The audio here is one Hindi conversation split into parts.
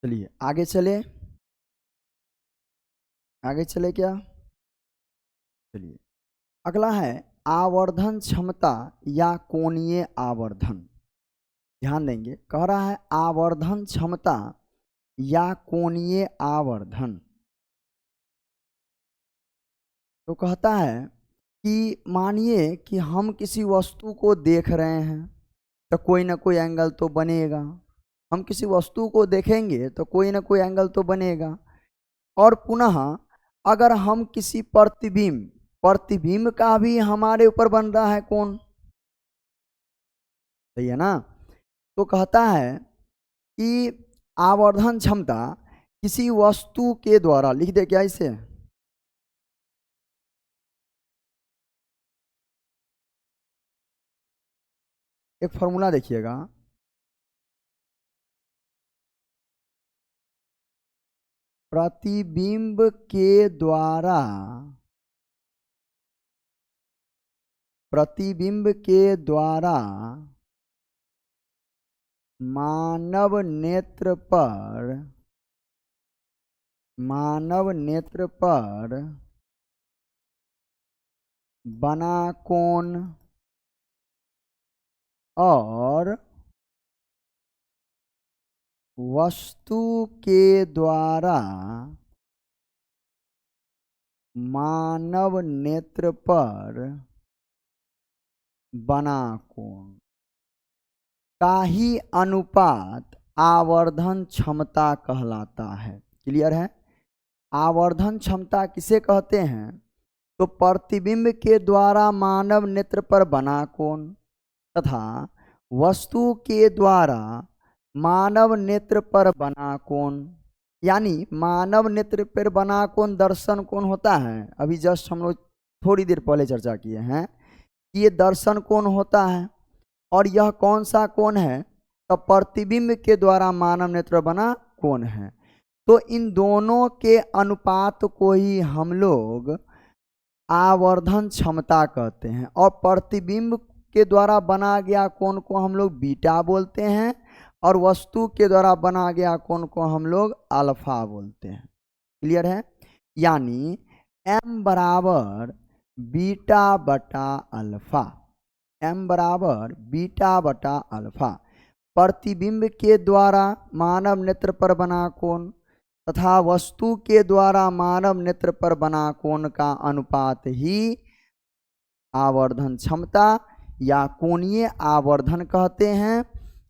चलिए आगे चले, आगे चले क्या? चलिए अगला है आवर्धन क्षमता या कोणीय आवर्धन। ध्यान देंगे, कह रहा है आवर्धन क्षमता या कोणीय आवर्धन। तो कहता है कि मानिए कि हम किसी वस्तु को देख रहे हैं तो कोई ना कोई एंगल तो बनेगा। हम किसी वस्तु को देखेंगे तो कोई ना कोई एंगल तो बनेगा। और पुनः अगर हम किसी प्रतिबिंब प्रतिबिंब का भी हमारे ऊपर बन रहा है कोण, सही है ना? तो कहता है कि आवर्धन क्षमता किसी वस्तु के द्वारा, लिख दे क्या इसे, एक फॉर्मूला देखिएगा, प्रतिबिंब के द्वारा, प्रतिबिंब के द्वारा मानव नेत्र पर, मानव नेत्र पर बना कोण और वस्तु के द्वारा मानव नेत्र पर बना कोण का ही अनुपात आवर्धन क्षमता कहलाता है। क्लियर है? आवर्धन क्षमता किसे कहते हैं? तो प्रतिबिंब के द्वारा मानव नेत्र पर बना कोण तथा वस्तु के द्वारा मानव नेत्र पर बना कोण, यानी मानव नेत्र पर बना कोण दर्शन कोण होता है। अभी जस्ट हम लोग थोड़ी देर पहले चर्चा किए हैं कि ये दर्शन कोण होता है। और यह कौन सा कोण है? तो प्रतिबिंब के द्वारा मानव नेत्र बना कोण है। तो इन दोनों के अनुपात को ही हम लोग आवर्धन क्षमता कहते हैं। और प्रतिबिंब के द्वारा बना गया कोण को हम लोग बीटा बोलते हैं और वस्तु के द्वारा बना गया कोण को हम लोग अल्फा बोलते हैं। क्लियर है? यानी m बराबर बीटा बटा अल्फा, m बराबर बीटा बटा अल्फा। प्रतिबिंब के द्वारा मानव नेत्र पर बना कोण तथा वस्तु के द्वारा मानव नेत्र पर बना कोण का अनुपात ही आवर्धन क्षमता या कोणीय आवर्धन कहते हैं।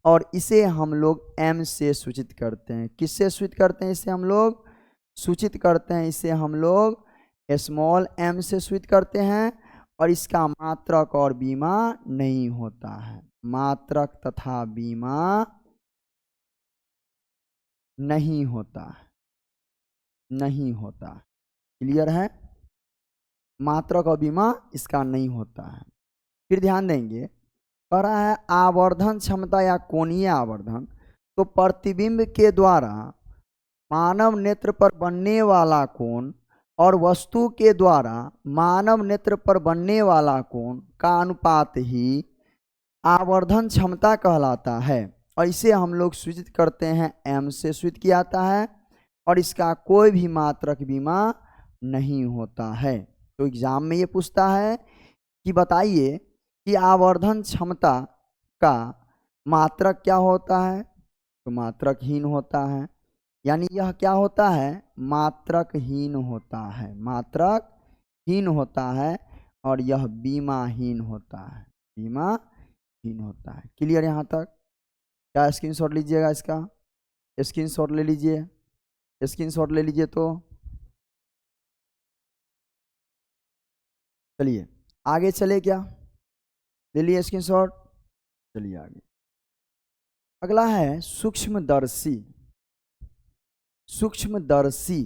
और इसे हम लोग m से सूचित करते हैं। किससे सूचित करते हैं? इसे हम लोग सूचित करते हैं, इसे हम लोग स्मॉल m से सूचित करते हैं। और इसका मात्रक और बीमा नहीं होता है, मात्रक तथा बीमा नहीं होता है, नहीं होता। क्लियर है? मात्रक और बीमा इसका नहीं होता है। फिर ध्यान देंगे, कह रहा है आवर्धन क्षमता या कोणीय आवर्धन। तो प्रतिबिंब के द्वारा मानव नेत्र पर बनने वाला कोण और वस्तु के द्वारा मानव नेत्र पर बनने वाला कोण का अनुपात ही आवर्धन क्षमता कहलाता है। और इसे हम लोग सूचित करते हैं m से सूचित किया जाता है और इसका कोई भी मात्रक बीमा नहीं होता है। तो एग्जाम में ये पूछता है कि बताइए कि आवर्धन क्षमता का मात्रक क्या होता है? तो मात्रकहीन होता है। यानी यह क्या होता है? मात्रकहीन होता है, मात्रकहीन होता है। और यह बीमाहीन होता है, बीमाहीन होता है। क्लियर यहाँ तक? क्या स्क्रीनशॉट लीजिएगा इसका, स्क्रीनशॉट ले लीजिए, स्क्रीनशॉट ले लीजिए। तो चलिए आगे चले क्या? ले लिए स्क्रीनशॉट? चलिए आगे। अगला है सूक्ष्मदर्शी। सूक्ष्मदर्शी,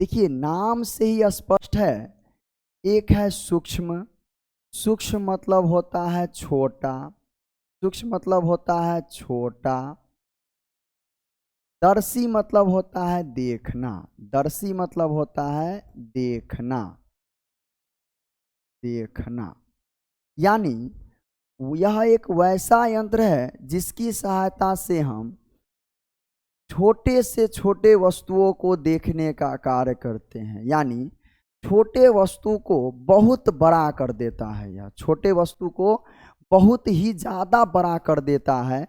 देखिए नाम से ही स्पष्ट है, एक है सूक्ष्म, सूक्ष्म मतलब होता है छोटा, सूक्ष्म मतलब होता है छोटा। दर्शी मतलब होता है देखना, दर्शी मतलब होता है देखना, देखना। यानी यह एक वैसा यंत्र है जिसकी सहायता से हम छोटे से छोटे वस्तुओं को देखने का कार्य करते हैं, यानी छोटे वस्तु को बहुत बड़ा कर देता है। यह छोटे वस्तु को बहुत ही ज़्यादा बड़ा कर देता है।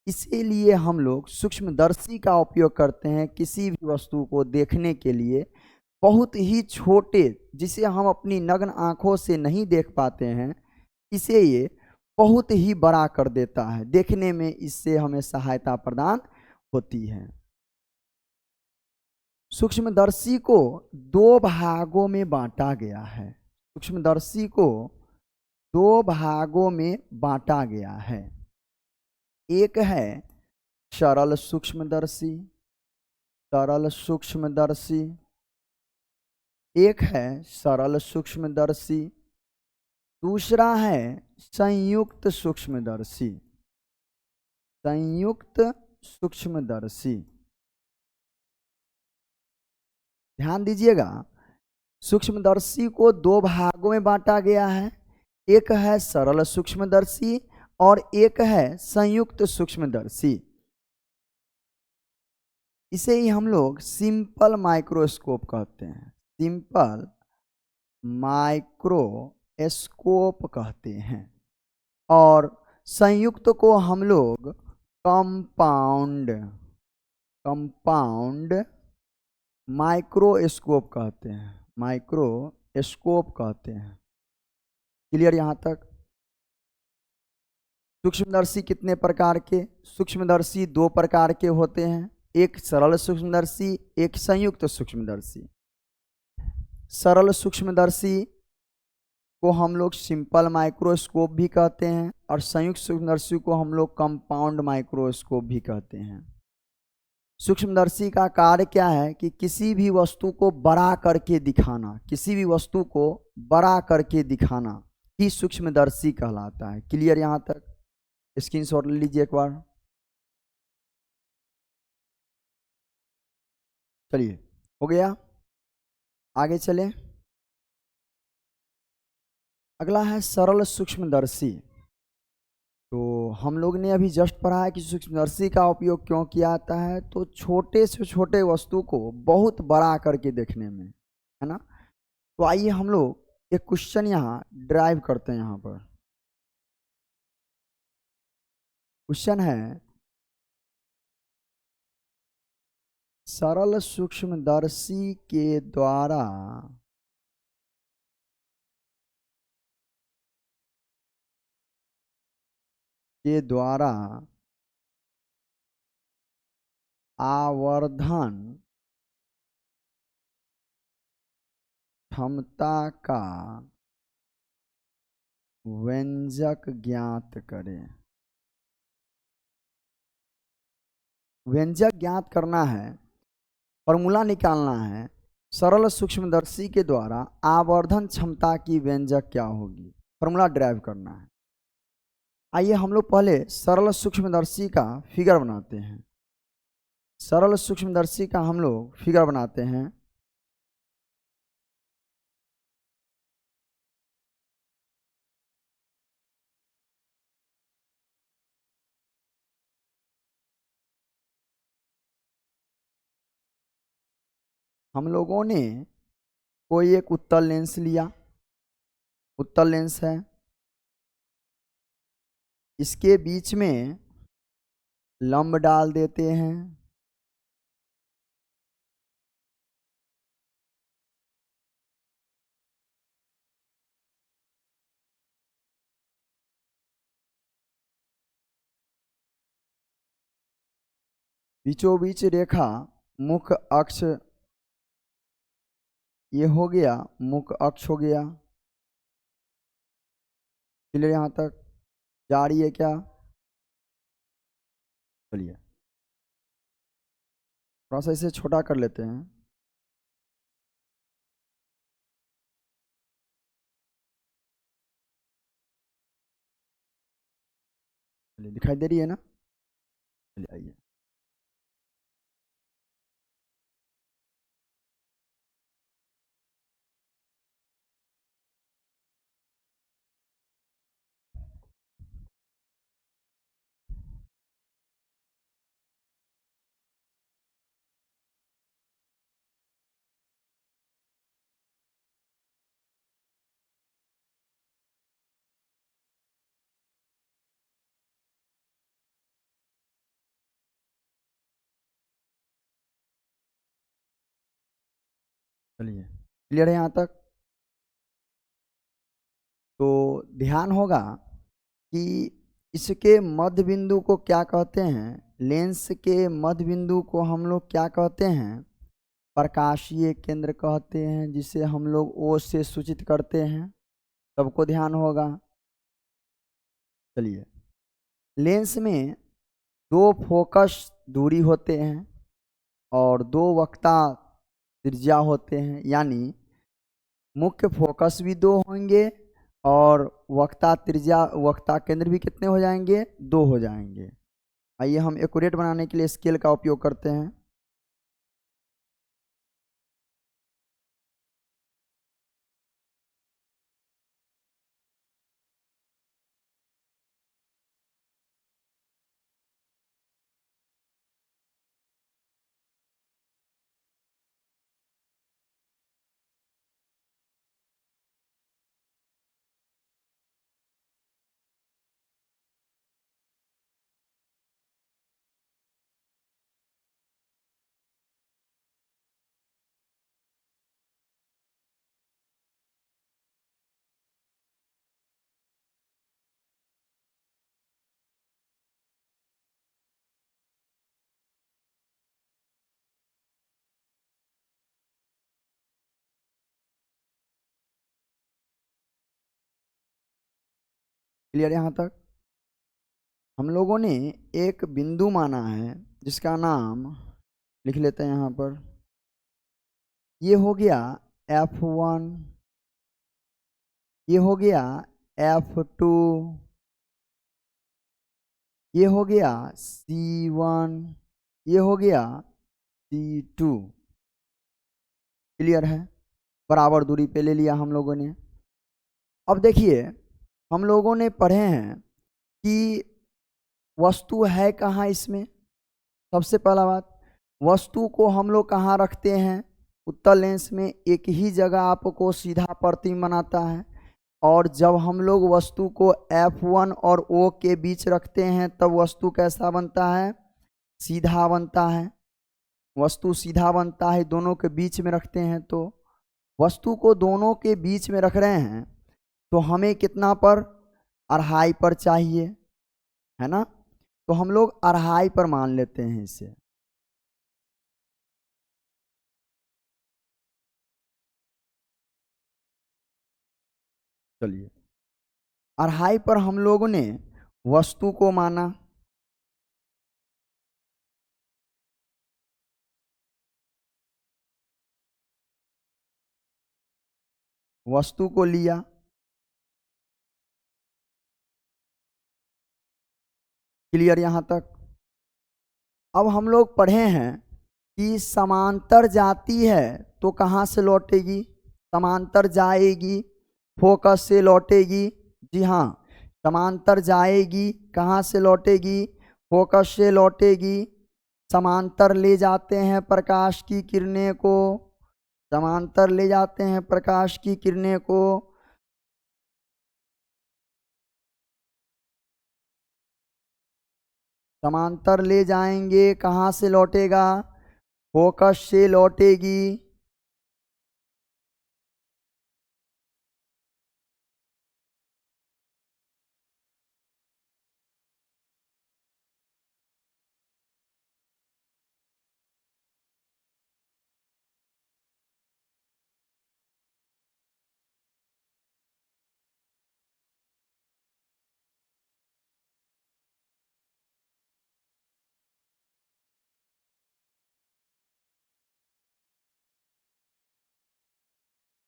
इसीलिए हम लोग सूक्ष्मदर्शी का उपयोग करते हैं किसी भी वस्तु को देखने के लिए। बहुत ही छोटे, जिसे हम अपनी नग्न आंखों से नहीं देख पाते हैं, इसे ये बहुत ही बड़ा कर देता है। देखने में इससे हमें सहायता प्रदान होती है। सूक्ष्मदर्शी को दो भागों में बांटा गया है। सूक्ष्मदर्शी को दो भागों में बांटा गया है। एक है सरल सूक्ष्मदर्शी, सरल सूक्ष्मदर्शी। एक है सरल सूक्ष्मदर्शी, दूसरा है संयुक्त सूक्ष्मदर्शी, संयुक्त सूक्ष्मदर्शी। ध्यान दीजिएगा, सूक्ष्मदर्शी को दो भागों में बांटा गया है। एक है सरल सूक्ष्मदर्शी और एक है संयुक्त सूक्ष्मदर्शी। इसे ही हम लोग सिंपल माइक्रोस्कोप कहते हैं, सिंपल माइक्रोस्कोप कहते हैं। और संयुक्त को हम लोग कंपाउंड, कंपाउंड माइक्रोस्कोप कहते हैं, माइक्रोस्कोप कहते हैं। क्लियर यहाँ तक? सूक्ष्मदर्शी कितने प्रकार के? सूक्ष्मदर्शी दो प्रकार के होते हैं, एक सरल सूक्ष्मदर्शी, एक संयुक्त सूक्ष्मदर्शी। सरल सूक्ष्मदर्शी को हम लोग सिंपल माइक्रोस्कोप भी कहते हैं और संयुक्त सूक्ष्मदर्शी को हम लोग कंपाउंड माइक्रोस्कोप भी कहते हैं। सूक्ष्मदर्शी का कार्य क्या है कि किसी भी वस्तु को बड़ा करके दिखाना, किसी भी वस्तु को बड़ा करके दिखाना ही सूक्ष्मदर्शी कहलाता है। क्लियर यहाँ तक? स्क्रीनशॉट ले लीजिए एक बार। चलिए, हो गया, आगे चलें। अगला है सरल सूक्ष्मदर्शी। तो हम लोग ने अभी जस्ट पढ़ा है कि सूक्ष्मदर्शी का उपयोग क्यों किया जाता है, तो छोटे से छोटे वस्तु को बहुत बड़ा करके देखने में, है ना। तो आइए हम लोग एक क्वेश्चन यहाँ ड्राइव करते हैं। यहाँ पर क्वेश्चन है, सरल सूक्ष्मदर्शी के द्वारा आवर्धन क्षमता का व्यंजक ज्ञात करें। व्यंजक ज्ञात करना है, फॉर्मूला निकालना है। सरल सूक्ष्मदर्शी के द्वारा आवर्धन क्षमता की व्यंजक क्या होगी, फॉर्मूला ड्राइव करना है। आइए हम लोग पहले सरल सूक्ष्मदर्शी का फिगर बनाते हैं। सरल सूक्ष्मदर्शी का हम लोग फिगर बनाते हैं। हम लोगों ने कोई एक उत्तल लेंस लिया, उत्तल लेंस है, इसके बीच में लंब डाल देते हैं। बीचों बीच रेखा मुख्य अक्ष, ये हो गया मुख्य अक्ष हो गया। क्लियर यहाँ तक? जा रही है क्या? चलिए थोड़ा सा इसे छोटा कर लेते हैं। चलिए, दिखाई दे रही है ना? चलिए आइए। चलिए, क्लियर है यहाँ तक? तो ध्यान होगा कि इसके मध्य बिंदु को क्या कहते हैं, लेंस के मध्य बिंदु को हम लोग क्या कहते हैं, प्रकाशीय केंद्र कहते हैं, जिसे हम लोग ओ से सूचित करते हैं। सबको ध्यान होगा। चलिए, लेंस में दो फोकस दूरी होते हैं और दो वक्ता त्रिज्या होते हैं, यानी मुख्य फोकस भी दो होंगे और वक्ता त्रिज्या, वक्ता केंद्र भी कितने हो जाएंगे, दो हो जाएंगे। आइए हम एक्यूरेट बनाने के लिए स्केल का उपयोग करते हैं। क्लियर यहाँ तक? हम लोगों ने एक बिंदु माना है जिसका नाम लिख लेते हैं यहाँ पर। ये हो गया F1, ये हो गया F2, ये हो गया C1, ये हो गया C2। क्लियर है? बराबर दूरी पे ले लिया हम लोगों ने। अब देखिए, हम लोगों ने पढ़े हैं कि वस्तु है कहाँ इसमें। सबसे पहला बात, वस्तु को हम लोग कहाँ रखते हैं, उत्तल लेंस में एक ही जगह आपको सीधा प्रतिबिंब बनाता है। और जब हम लोग वस्तु को F1 और O के बीच रखते हैं तब वस्तु कैसा बनता है, सीधा बनता है। वस्तु सीधा बनता है, दोनों के बीच में रखते हैं। तो वस्तु को दोनों के बीच में रख रहे हैं तो हमें कितना पर, अढ़ाई पर चाहिए, है ना। तो हम लोग अढ़ाई पर मान लेते हैं इसे। चलिए, अढ़ाई पर हम लोगों ने वस्तु को माना, वस्तु को लिया। क्लियर यहाँ तक? अब हम लोग पढ़े हैं कि समांतर जाती है तो कहाँ से लौटेगी, समांतर जाएगी फोकस से लौटेगी। जी हाँ, समांतर जाएगी, कहाँ से लौटेगी, फोकस से लौटेगी। समांतर ले जाते हैं प्रकाश की किरणें को, समांतर ले जाते हैं प्रकाश की किरणें को। समांतर ले जाएंगे, कहाँ से लौटेगा, फोकस से लौटेगी।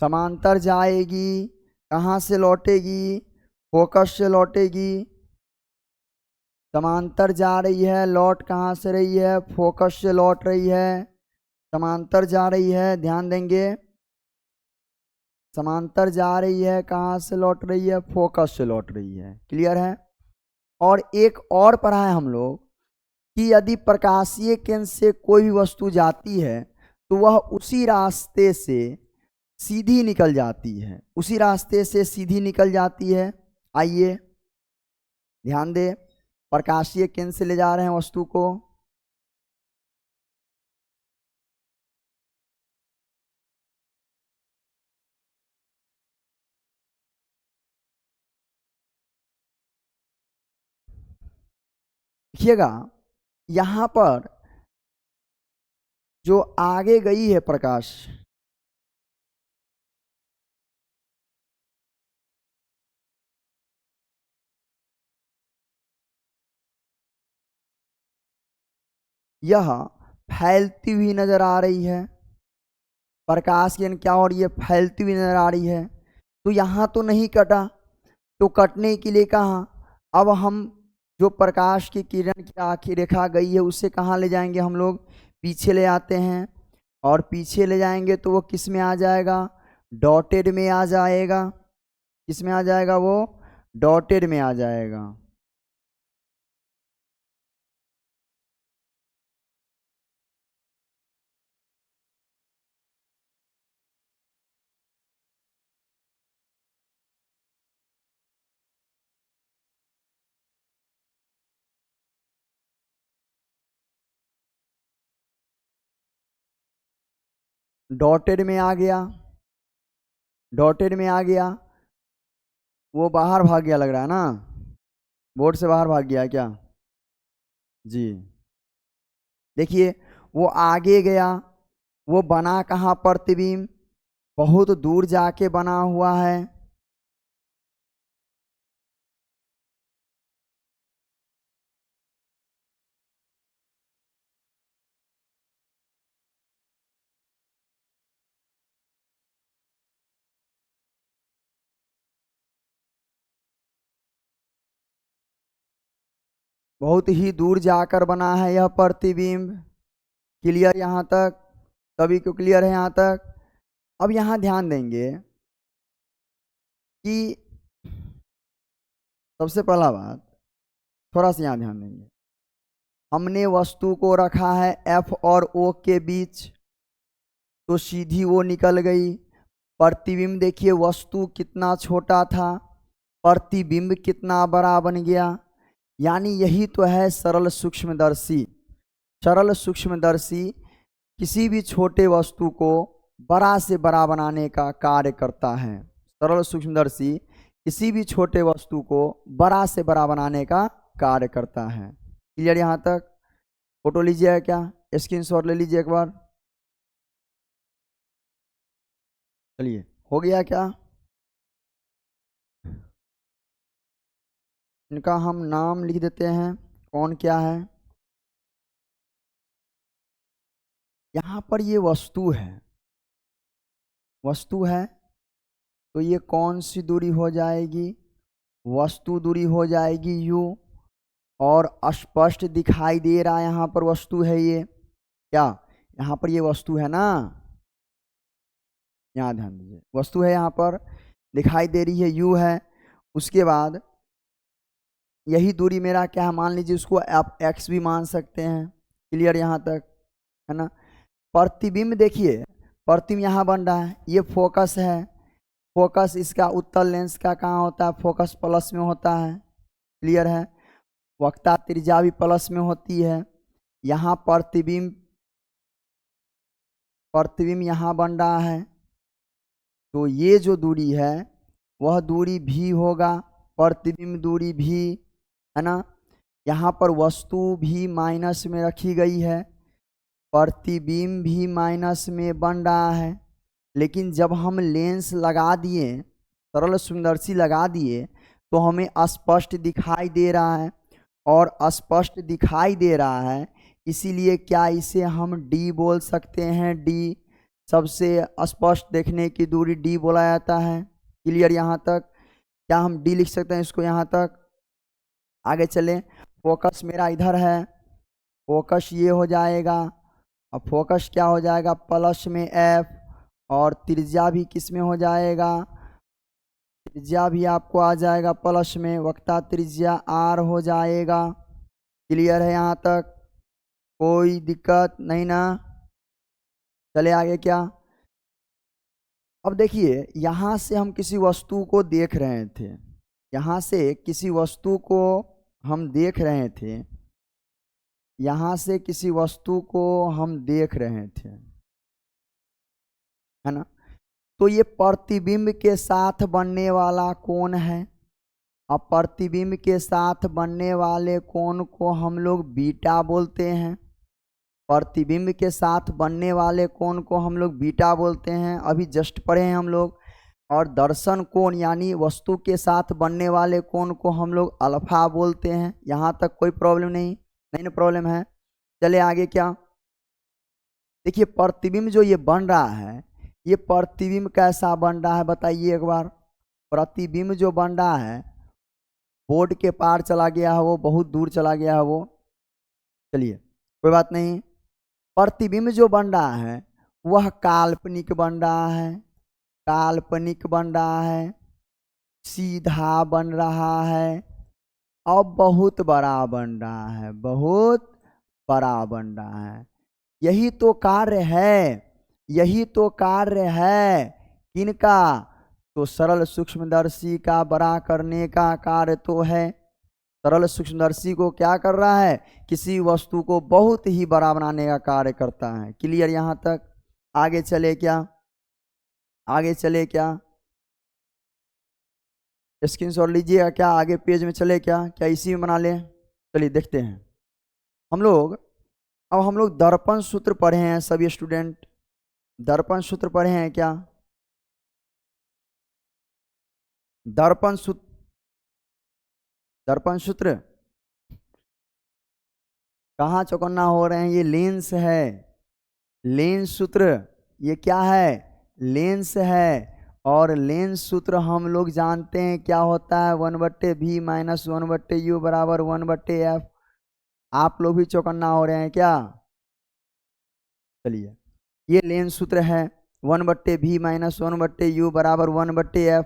समांतर जाएगी, कहाँ से लौटेगी, फोकस से लौटेगी। समांतर जा रही है, लौट कहाँ से रही है, फोकस से लौट रही है। समांतर जा रही है, ध्यान देंगे, समांतर जा रही है, कहाँ से लौट रही है, फोकस से लौट रही है। क्लियर है? और एक और पढ़ा है हम लोग कि यदि प्रकाशीय केंद्र से कोई भी वस्तु जाती है तो वह उसी रास्ते से सीधी निकल जाती है, उसी रास्ते से सीधी निकल जाती है। आइए ध्यान दे, प्रकाशीय केंद्र से ले जा रहे हैं वस्तु को, देखिएगा यहाँ पर जो आगे गई है प्रकाश, यह फैलती हुई नजर आ रही है। प्रकाश किरण क्या हो रही है? फैलती हुई नजर आ रही है। तो यहाँ तो नहीं कटा, तो कटने के लिए कहाँ, अब हम जो प्रकाश की किरण की आखिरी रेखा गई है उसे कहाँ ले जाएंगे हम लोग? पीछे ले आते हैं, और पीछे ले जाएंगे तो वो किस में आ जाएगा? डॉटेड में आ जाएगा। किस में आ जाएगा वो? डॉटेड में आ जाएगा। डॉटेड में आ गया, डॉटेड में आ गया। वो बाहर भाग गया लग रहा है ना, बोर्ड से बाहर भाग गया है क्या? जी देखिए, वो आगे गया, वो बना कहाँ प्रतिबिंब? बहुत दूर जाके बना हुआ है। बहुत ही दूर जाकर बना है यह प्रतिबिंब। क्लियर यहाँ तक? सभी को क्लियर है यहाँ तक? अब यहाँ ध्यान देंगे कि सबसे पहला बात, थोड़ा सा यहाँ ध्यान देंगे, हमने वस्तु को रखा है एफ और ओ के बीच, तो सीधी वो निकल गई। प्रतिबिंब देखिए, वस्तु कितना छोटा था, प्रतिबिंब कितना बड़ा बन गया। यानी यही तो है सरल सूक्ष्मदर्शी। सरल सूक्ष्मदर्शी किसी भी छोटे वस्तु को बड़ा से बड़ा बनाने का कार्य करता है। सरल सूक्ष्मदर्शी किसी भी छोटे वस्तु को बड़ा से बड़ा बनाने का कार्य करता है। क्लियर यहाँ तक? फोटो लीजिए क्या, स्क्रीनशॉट ले लीजिए एक बार। चलिए, हो गया क्या? इनका हम नाम लिख देते हैं, कौन क्या है। यहाँ पर ये वस्तु है, वस्तु है, तो ये कौन सी दूरी हो जाएगी? वस्तु दूरी हो जाएगी यू। और स्पष्ट दिखाई दे रहा है यहाँ पर वस्तु है ये, क्या यहाँ पर ये वस्तु है ना? यहाँ ध्यान दीजिए, वस्तु है यहाँ पर, दिखाई दे रही है, यू है। उसके बाद यही दूरी मेरा क्या है, मान लीजिए उसको आप एक्स भी मान सकते हैं। क्लियर यहाँ तक है ना? प्रतिबिंब देखिए, प्रतिबिंब यहाँ बन रहा है, ये फोकस है। फोकस इसका उत्तल लेंस का कहाँ होता है? फोकस प्लस में होता है। क्लियर है? वक्ता त्रिज्या भी प्लस में होती है। यहाँ प्रतिबिंब, प्रतिबिंब यहाँ बन रहा है, तो ये जो दूरी है वह दूरी भी होगा, प्रतिबिंब दूरी भी, है ना? यहाँ पर वस्तु भी माइनस में रखी गई है, प्रतिबिंब भी माइनस में बन रहा है। लेकिन जब हम लेंस लगा दिए, सरल सूक्ष्मदर्शी लगा दिए, तो हमें स्पष्ट दिखाई दे रहा है। और स्पष्ट दिखाई दे रहा है, इसीलिए क्या इसे हम डी बोल सकते हैं? डी, सबसे स्पष्ट देखने की दूरी डी बोला जाता है। क्लियर यहाँ तक? क्या हम डी लिख सकते हैं इसको यहाँ तक? आगे चलें, फोकस मेरा इधर है, फोकस ये हो जाएगा, और फोकस क्या हो जाएगा? प्लस में एफ, और त्रिज्या भी किस में हो जाएगा? त्रिज्या भी आपको आ जाएगा प्लस में, वक्ता त्रिज्या आर हो जाएगा। क्लियर है यहाँ तक? कोई दिक्कत नहीं ना? चले आगे क्या? अब देखिए, यहाँ से हम किसी वस्तु को देख रहे थे, यहाँ से किसी वस्तु को हम देख रहे थे, यहाँ से किसी वस्तु को हम देख रहे थे, है ना? तो ये प्रतिबिंब के साथ बनने वाला कौन है? अब प्रतिबिंब के साथ बनने वाले कोण को हम लोग बीटा बोलते हैं। प्रतिबिंब के साथ बनने वाले कोण को हम लोग बीटा बोलते हैं, अभी जस्ट पढ़े हैं हम लोग। और दर्शन कोण यानी वस्तु के साथ बनने वाले कोण को हम लोग अल्फा बोलते हैं। यहाँ तक कोई प्रॉब्लम नहीं ना प्रॉब्लम है। चले आगे। क्या देखिए, प्रतिबिंब जो ये बन रहा है, ये प्रतिबिंब कैसा बन रहा है बताइए एक बार। प्रतिबिंब जो बन रहा है, बोर्ड के पार चला गया है वो, बहुत दूर चला गया है वो, चलिए कोई बात नहीं। प्रतिबिंब जो बन रहा है वह काल्पनिक बन रहा है, काल्पनिक बन रहा है, सीधा बन रहा है और बहुत बड़ा बन रहा है, बहुत बड़ा बन रहा है। यही तो कार्य है, यही तो कार्य है किनका? तो सरल सूक्ष्मदर्शी का बड़ा करने का कार्य तो है। सरल सूक्ष्मदर्शी को क्या कर रहा है? किसी वस्तु को बहुत ही बड़ा बनाने का कार्य करता है। क्लियर यहाँ तक? आगे चले क्या? आगे चले क्या? स्क्रीनशॉट लीजिएगा क्या? आगे पेज में चले क्या? क्या इसी में बना लें? चलिए देखते हैं हम लोग। अब हम लोग दर्पण सूत्र पढ़े हैं सभी स्टूडेंट, दर्पण सूत्र पढ़े हैं क्या? दर्पण सूत्र, दर्पण सूत्र कहाँ चौकन्ना हो रहे हैं? ये लेंस है, लेंस सूत्र ये क्या है? लेंस है। और लेंस सूत्र हम लोग जानते हैं क्या होता है? 1/v माइनस 1/u बराबर 1/f। आप लोग भी चौकन्ना हो रहे हैं क्या? चलिए, ये लेंस सूत्र है 1/v माइनस 1/u बराबर 1/f।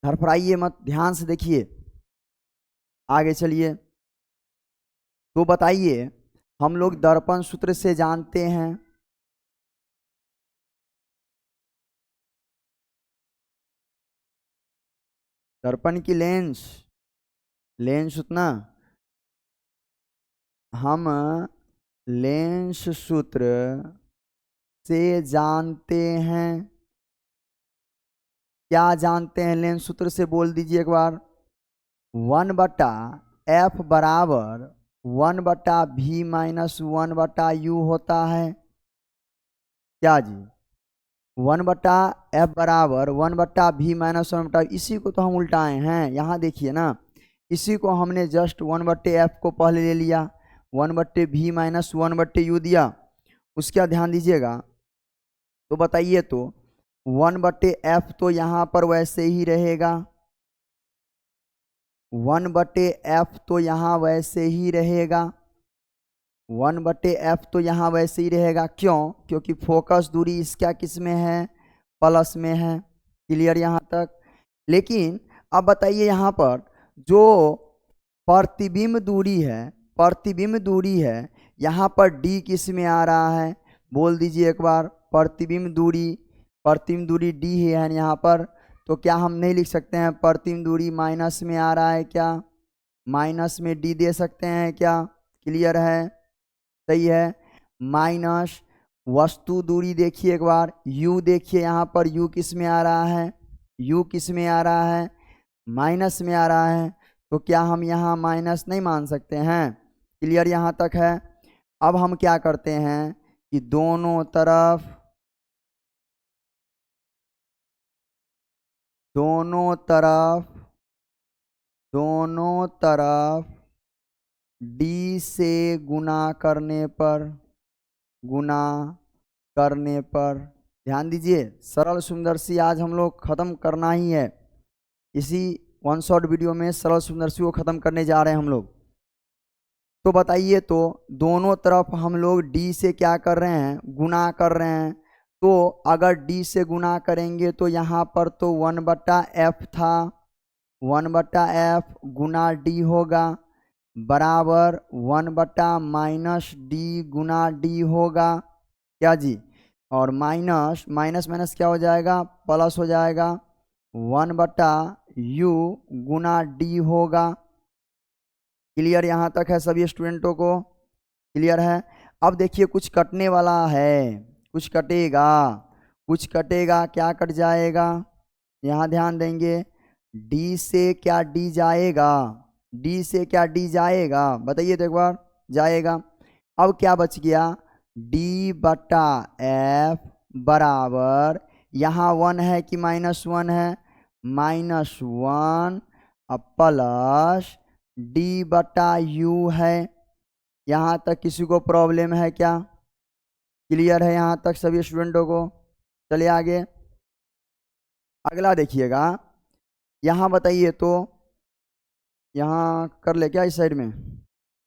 धड़फड़ाइए मत, ध्यान से देखिए। आगे चलिए, तो बताइए हम लोग दर्पण सूत्र से जानते हैं दर्पण की लेंस, लेंस उतना हम लेंस सूत्र से जानते हैं। क्या जानते हैं लेंस सूत्र से? बोल दीजिए एक बार। 1/f बराबर 1/v माइनस 1/u होता है। क्या जी? 1/f बराबर 1/v माइनस 1/u। इसी को तो हम उल्टाए हैं। यहाँ देखिए ना, इसी को हमने जस्ट 1/f को पहले ले लिया, 1/v माइनस 1/u दिया। उसके बाद ध्यान दीजिएगा, तो बताइए तो 1/f तो यहाँ पर वैसे ही रहेगा, 1/f तो यहाँ वैसे ही रहेगा, 1/f तो यहाँ वैसे ही रहेगा। क्यों? क्योंकि फोकस दूरी इसका किस में है? प्लस में है। क्लियर यहाँ तक? लेकिन अब बताइए यहाँ पर जो प्रतिबिंब दूरी है, प्रतिबिंब दूरी है, यहाँ पर d किस में आ रहा है? बोल दीजिए एक बार। प्रतिबिंब दूरी, प्रतिबिंब दूरी d है यहाँ पर, तो क्या हम नहीं लिख सकते हैं प्रतिबिंब दूरी माइनस में आ रहा है? क्या माइनस में d दे सकते हैं क्या? क्लियर है? सही है। माइनस वस्तु दूरी देखिए एक बार, u देखिए यहाँ पर, u किस में आ रहा है? u किस में आ रहा है? माइनस में आ रहा है। तो क्या हम यहाँ माइनस नहीं मान सकते हैं? क्लियर यहाँ तक है? अब हम क्या करते हैं कि दोनों तरफ, दोनों तरफ, दोनों तरफ d से गुना करने पर, गुना करने पर, ध्यान दीजिए सरल सूक्ष्मदर्शी आज हम लोग खत्म करना ही है। इसी वन शॉट वीडियो में सरल सूक्ष्मदर्शी को खत्म करने जा रहे हैं हम लोग। तो बताइए तो दोनों तरफ हम लोग d से क्या कर रहे हैं? गुना कर रहे हैं। तो अगर d से गुना करेंगे तो यहाँ पर तो 1/f था, 1/f गुना d होगा बराबर 1/-d गुना d होगा। क्या जी? और माइनस माइनस माइनस क्या हो जाएगा? प्लस हो जाएगा, 1/u गुना d होगा। क्लियर यहाँ तक है सभी स्टूडेंटों को? क्लियर है? अब देखिए कुछ कटने वाला है, कुछ कटेगा, कुछ कटेगा। क्या कट जाएगा? यहाँ ध्यान देंगे, डी से क्या डी जाएगा, डी से क्या डी जाएगा, बताइए तो एक बार, जाएगा। अब क्या बच गया, डी बटा एफ बराबर, यहाँ 1 है कि -1 है, -1 प्लस डी बटा यू है। यहाँ तक किसी को प्रॉब्लम है क्या? क्लियर है यहाँ तक सभी स्टूडेंटों को? चलिए आगे, अगला देखिएगा। यहाँ बताइए तो, यहाँ कर ले क्या इस साइड में,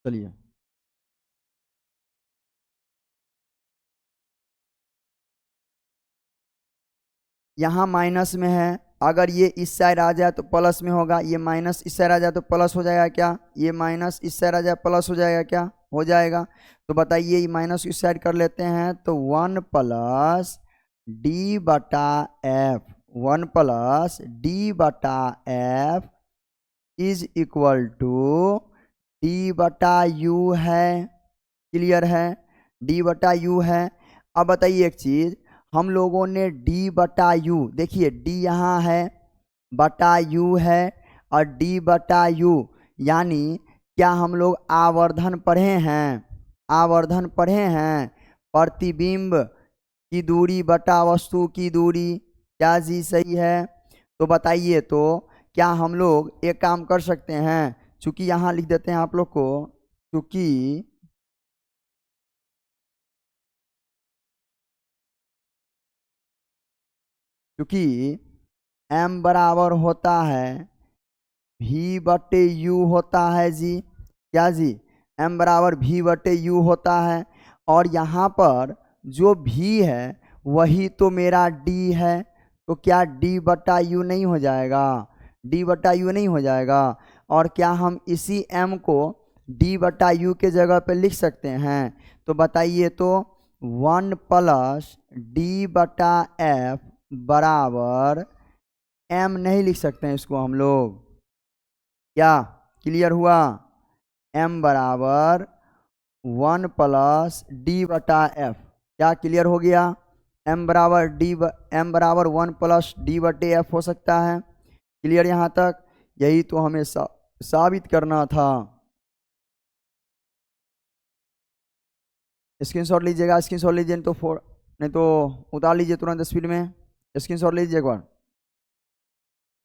चलिए यहाँ माइनस में है, अगर ये इस साइड आ जाए तो प्लस में होगा, ये माइनस इस साइड आ जाए तो प्लस हो जाएगा क्या, ये माइनस इस साइड आ जाए प्लस हो जाएगा क्या, हो जाएगा। तो बताइए ये माइनस इस साइड कर लेते हैं, तो 1 प्लस डी बटा एफ, 1 प्लस डी बटा F is equal to D बटा यू है। क्लियर है, डी बटा यू है। अब बताइए एक चीज़, हम लोगों ने डी बटा यू, देखिए डी यहाँ है, बटा यू है, और डी बटा यू यानी क्या हम लोग आवर्धन पढ़े हैं, आवर्धन पढ़े हैं, प्रतिबिंब की दूरी बटा वस्तु की दूरी, क्या जी सही है? तो बताइए तो क्या हम लोग एक काम कर सकते हैं, चूंकि यहाँ लिख देते हैं आप लोग को, क्योंकि m बराबर होता है v बटे u होता है जी, क्या जी, m बराबर v बटे u होता है, और यहाँ पर जो v है वही तो मेरा d है, तो क्या d बटा u नहीं हो जाएगा, d बटा u नहीं हो जाएगा। और क्या हम इसी m को d बटा u के जगह पे लिख सकते हैं? तो बताइए तो 1 प्लस डी बटा एफ बराबर m नहीं लिख सकते हैं इसको हम लोग, क्या क्लियर हुआ? m बराबर 1 प्लस डी बटा एफ, क्या क्लियर हो गया? m बराबर 1 प्लस डी बटे एफ हो सकता है। क्लियर यहाँ तक? यही तो हमें साबित करना था। स्क्रीनशॉट लीजिएगा, स्क्रीनशॉट लीजिए, नहीं तो उतार लीजिए तुरंत स्पीड में, स्क्रीनशॉट लीजिए एक बार।